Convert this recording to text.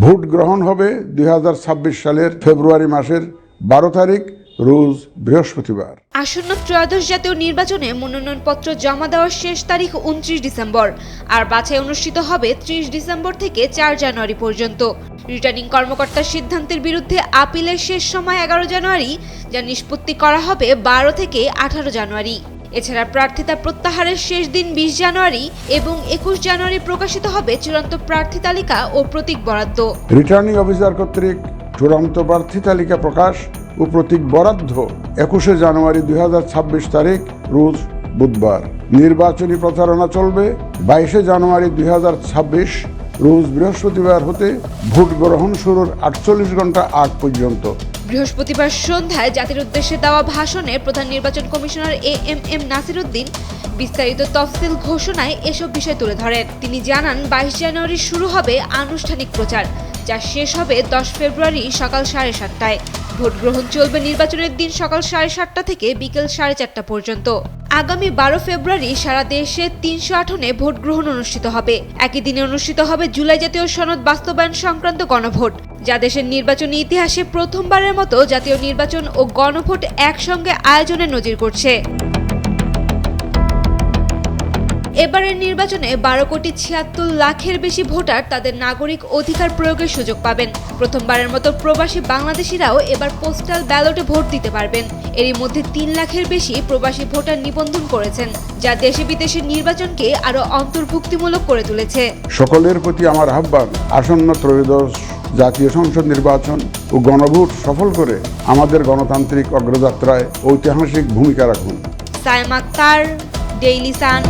Vote গ্রহণ হবে 2026 সালের ফেব্রুয়ারি মাসের 12 তারিখ রোজ বৃহস্পতিবার। আসন্ন ত্রয়োদশ জাতীয় নির্বাচনে মনোনয়নপত্র জমা দেওয়ার শেষ তারিখ 29 ডিসেম্বর আর বাছাই অনুষ্ঠিত হবে 30 ডিসেম্বর থেকে 4 জানুয়ারি পর্যন্ত। রিটার্নিং কর্মকর্তার সিদ্ধান্তের বিরুদ্ধে আপিলের শেষ সময় 11 জানুয়ারি, যা নিষ্পত্তি করা হবে 12 থেকে 18 জানুয়ারি। এছাড়া প্রার্থিতা প্রত্যাহারের শেষ দিন 20 জানুয়ারি এবং 21 জানুয়ারি প্রকাশিত হবে চূড়ান্ত প্রার্থী তালিকা ও প্রতীক বরাদ্দ। রিটার্নিং অফিসার কর্তৃক চূড়ান্ত প্রার্থী তালিকা প্রকাশ ও প্রতীক বরাদ্দ 21 জানুয়ারি 2026 তারিখ রোজ বুধবার। নির্বাচনী প্রচারণা চলবে 22 জানুয়ারি 2026 রোজ বৃহস্পতিবার হতে ভোট গ্রহণ শুরুর 48 ঘন্টা আগ পর্যন্ত। বৃহস্পতিবার সন্ধ্যায় জাতির উদ্দেশ্যে দেওয়া ভাষণে প্রধান নির্বাচন কমিশনার এম নাসির উদ্দিন বিস্তারিত তফসিল ঘোষণায় এসব বিষয় তুলে ধরেন। তিনি জানান, 22 জানুয়ারি শুরু হবে আনুষ্ঠানিক প্রচার, যা শেষ হবে 10 ফেব্রুয়ারি সকাল 7:30টায়। ভোট গ্রহণ চলবে নির্বাচনের দিন সকাল 7:30টা থেকে বিকেল 4:30টা পর্যন্ত। আগামী 12 ফেব্রুয়ারি সারা দেশে 300 আসনে ভোট গ্রহণ অনুষ্ঠিত হবে। একই দিনে অনুষ্ঠিত হবে জুলাই জাতীয় সনদ বাস্তবায়ন সংক্রান্ত গণভোট, যা দেশের নির্বাচনী ইতিহাসে প্রথমবারের মতো জাতীয় নির্বাচন ও গণভোট একসঙ্গে আয়োজনের নজির করছে। এবারের নির্বাচনে 12,76,00,000-এর বেশি ভোটার তাদের নাগরিক অধিকার প্রয়োগের সুযোগ পাবেন। প্রথমবারের মতো প্রবাসী বাংলাদেশিরাও এবার পোস্টাল ব্যালটে ভোট দিতে পারবেন। এরই মধ্যে 3 লাখের বেশি প্রবাসী ভোটার নিবন্ধন করেছেন, যা দেশে বিদেশের নির্বাচনকে আরও অন্তর্ভুক্তিমূলক করে তুলেছে। সকলের প্রতি আমার আহ্বান, আসন্ন ত্রয়োদশ জাতীয় সংসদ নির্বাচন ও গণভোট সফল করে আমাদের গণতান্ত্রিক অগ্রযাত্রায় ঐতিহাসিক ভূমিকা রাখুন। Saima Akter, Daily Sun.